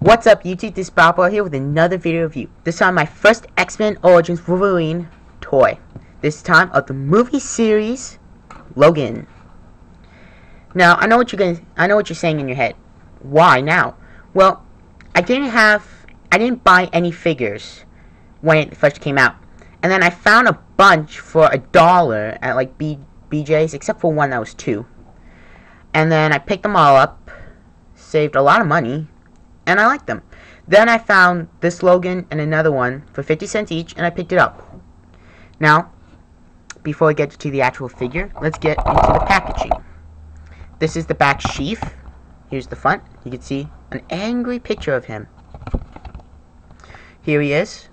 What's up YouTube, this is Bobo here with another video review. This time my first X-Men Origins Wolverine toy. This time of the movie series Logan. Now I know what you're saying in your head. Why now? Well, I didn't buy any figures when it first came out. And then I found a bunch for $1 at like BJ's, except for one that was $2. And then I picked them all up, saved a lot of money, and I liked them. Then I found this Logan and another one for 50 cents each, and I picked it up. Now, before I get to the actual figure, let's get into the packaging. This is the back sheath. Here's the front. You can see an angry picture of him. Here he is,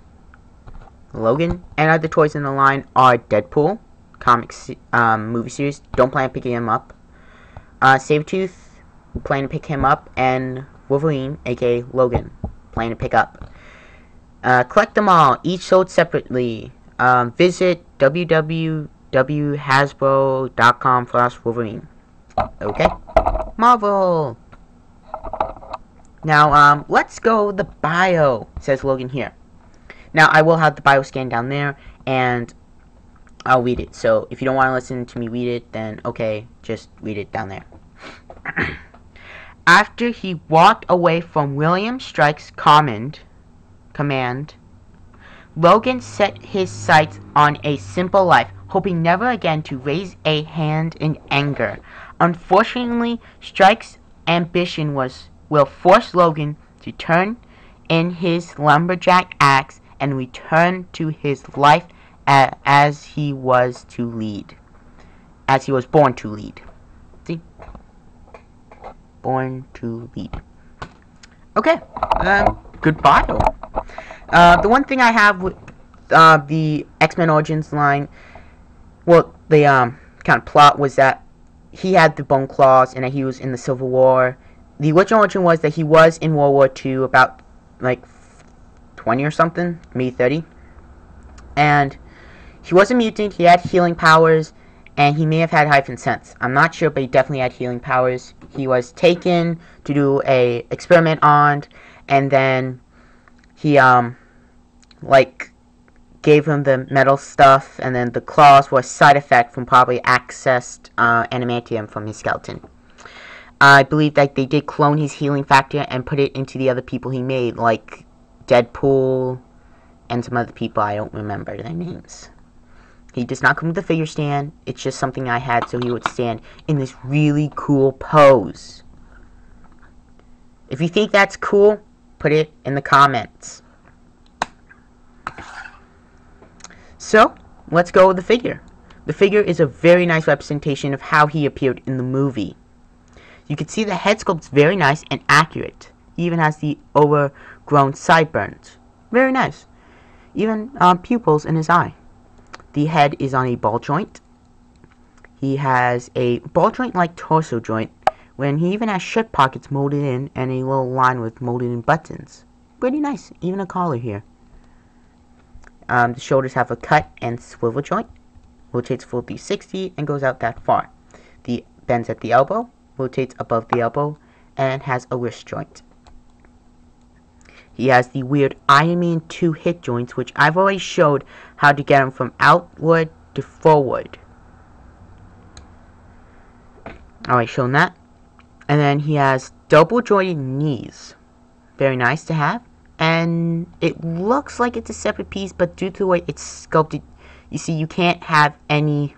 Logan. And other toys in the line are Deadpool, comics, movie series. Don't plan on picking him up. Sabretooth, plan to pick him up, and Wolverine, aka Logan, plan to pick up. Collect them all, each sold separately. Visit www.hasbro.com/Wolverine. Okay? Marvel! Now, let's go the bio, says Logan here. Now, I will have the bio scan down there, and I'll read it. So, if you don't want to listen to me read it, then okay, just read it down there. After he walked away from William Stryker's command, Logan set his sights on a simple life, hoping never again to raise a hand in anger. Unfortunately, Stryker's ambition will force Logan to turn in his lumberjack axe and return to his life as he was born to lead. See? Born to lead. Okay, goodbye. The one thing I have with the X-Men Origins line, well, the kind of plot was that he had the bone claws and that he was in the Civil War. The original origin was that he was in World War II, about like 20 or something, maybe 30. And he was a mutant, he had healing powers, and he may have had hyphen sense. I'm not sure, but he definitely had healing powers. He was taken to do a experiment on, and then he like gave him the metal stuff, and then the claws were a side effect from probably accessed adamantium from his skeleton. I believe that they did clone his healing factor and put it into the other people he made, like Deadpool and some other people. I don't remember their names. He does not come with a figure stand. It's just something I had so he would stand in this really cool pose. If you think that's cool, put it in the comments. So, let's go with the figure. The figure is a very nice representation of how he appeared in the movie. You can see the head sculpt's very nice and accurate. He even has the overgrown sideburns. Very nice. Even pupils in his eye. The head is on a ball joint. He has a ball joint-like torso joint, when he even has shirt pockets molded in and a little line with molded in buttons. Pretty nice. Even a collar here. The shoulders have a cut and swivel joint. Rotates full 360 and goes out that far. The bends at the elbow, rotates above the elbow, and has a wrist joint. He has the weird Iron Man 2 hip joints, which I've already showed how to get them from outward to forward. Alright, shown that. And then he has double jointed knees. Very nice to have. And it looks like it's a separate piece, but due to the way it's sculpted, you see you can't have any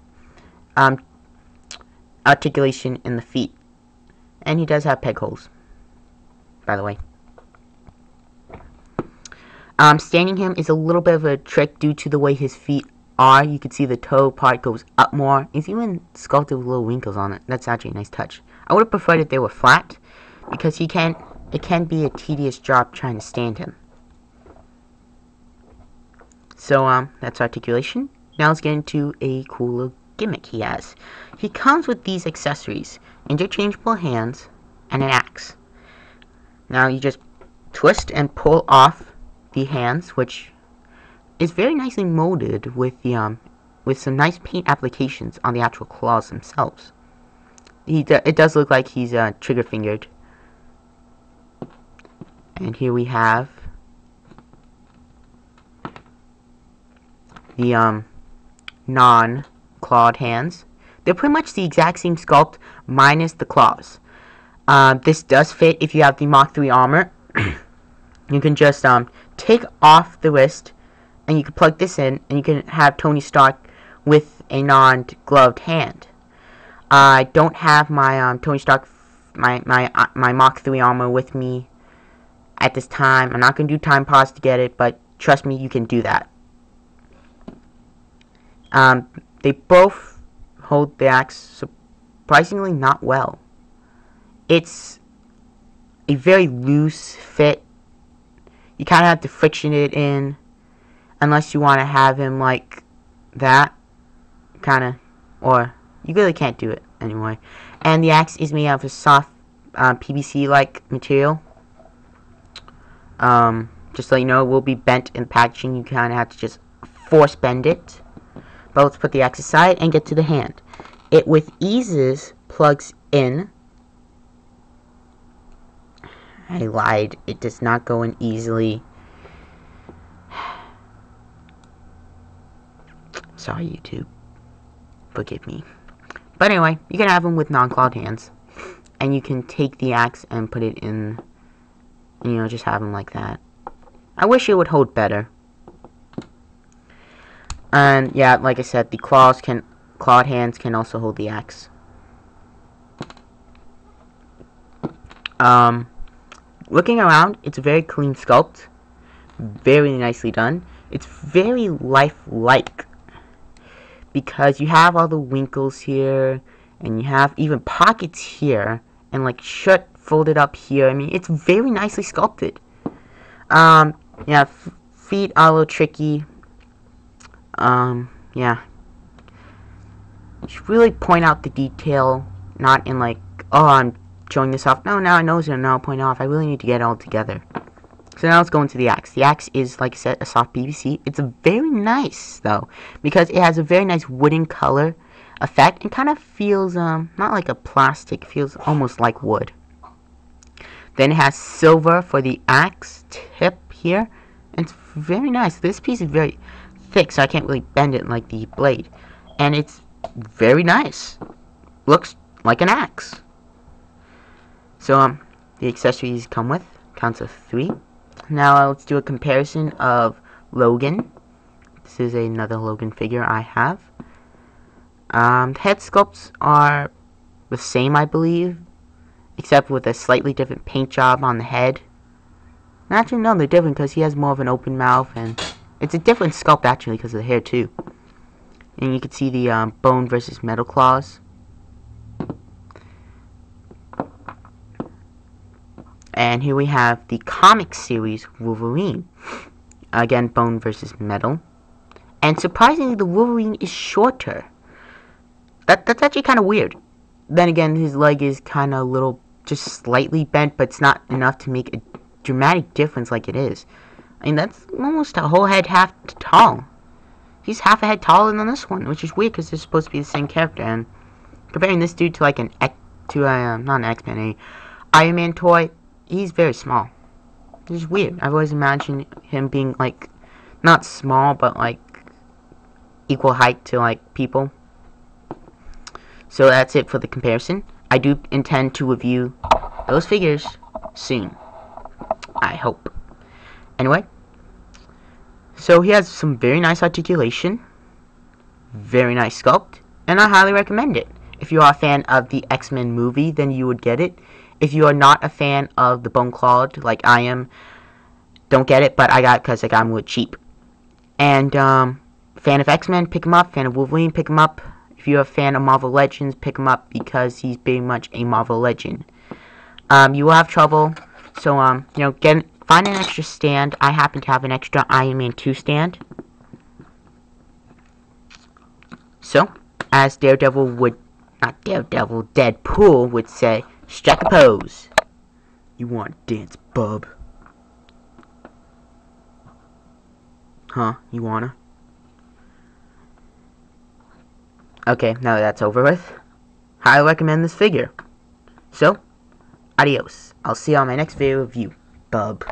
articulation in the feet. And he does have peg holes, by the way. Standing him is a little bit of a trick due to the way his feet are. You can see the toe part goes up more. It's even sculpted with little wrinkles on it. That's actually a nice touch. I would have preferred if they were flat, because it can be a tedious job trying to stand him. So, that's articulation. Now let's get into a cool little gimmick he has. He comes with these accessories: interchangeable hands and an axe. Now you just twist and pull off the hands, which is very nicely molded with the with some nice paint applications on the actual claws themselves. It does look like he's trigger fingered. And here we have the non-clawed hands. They're pretty much the exact same sculpt minus the claws. This does fit if you have the Mach 3 armor. You can just take off the wrist and you can plug this in and you can have Tony Stark with a non-gloved hand. I don't have my Tony Stark, my Mach 3 armor with me at this time. I'm not going to do time pause to get it, but trust me, you can do that. They both hold the axe surprisingly not well. It's a very loose fit. You kind of have to friction it in, unless you want to have him like that, kind of, or you really can't do it anyway. And the axe is made out of a soft PVC-like material. Just so you know, it will be bent in packaging. You kind of have to just force bend it. But let's put the axe aside and get to the hand. It with eases plugs in. I lied. It does not go in easily. Sorry, YouTube. Forgive me. But anyway, you can have them with non-clawed hands. And you can take the axe and put it in, you know, just have them like that. I wish it would hold better. And yeah, like I said, the clawed hands can also hold the axe. Looking around, it's a very clean sculpt. Very nicely done. It's very lifelike. Because you have all the wrinkles here, and you have even pockets here, and like shirt folded up here. I mean, it's very nicely sculpted. Yeah, feet are a little tricky. Yeah. You should really point out the detail, not in like, oh, I'm showing this off. No, now I know so now I'll point off. I really need to get it all together. So now let's go into the axe. The axe is, like I said, a soft PVC. It's very nice, though, because it has a very nice wooden color effect and kind of feels, not like a plastic, feels almost like wood. Then it has silver for the axe tip here. It's very nice. This piece is very thick, so I can't really bend it like the blade. And it's very nice. Looks like an axe. So, the accessories come with counts of 3. Now let's do a comparison of Logan. This is another Logan figure I have. The head sculpts are the same, I believe, except with a slightly different paint job on the head. Actually, no, they're different because he has more of an open mouth, and it's a different sculpt actually because of the hair too. And you can see the bone versus metal claws. And here we have the comic series Wolverine. Again, bone versus metal. And surprisingly, the Wolverine is shorter. That's actually kind of weird. Then again, his leg is kind of a little, just slightly bent, but it's not enough to make a dramatic difference like it is. I mean, that's almost a whole head half tall. He's half a head taller than this one, which is weird because they're supposed to be the same character. And comparing this dude to like not an X-Men, a Iron Man toy, he's very small. Which is weird. I've always imagined him being like, not small, but like equal height to like people. So that's it for the comparison. I do intend to review those figures soon. I hope. Anyway, so he has some very nice articulation, very nice sculpt, and I highly recommend it. If you are a fan of the X-Men movie, then you would get it. If you are not a fan of the bone clawed, like I am, don't get it, but I got it because I got them with cheap. And, fan of X-Men, pick him up. Fan of Wolverine, pick him up. If you're a fan of Marvel Legends, pick him up because he's pretty much a Marvel Legend. You will have trouble, so, you know, find an extra stand. I happen to have an extra Iron Man 2 stand. So, as Deadpool would say, strike a pose. You want to dance, bub? Huh? You wanna? Okay, now that that's over with, highly recommend this figure. So, adios. I'll see you on my next video review. bub.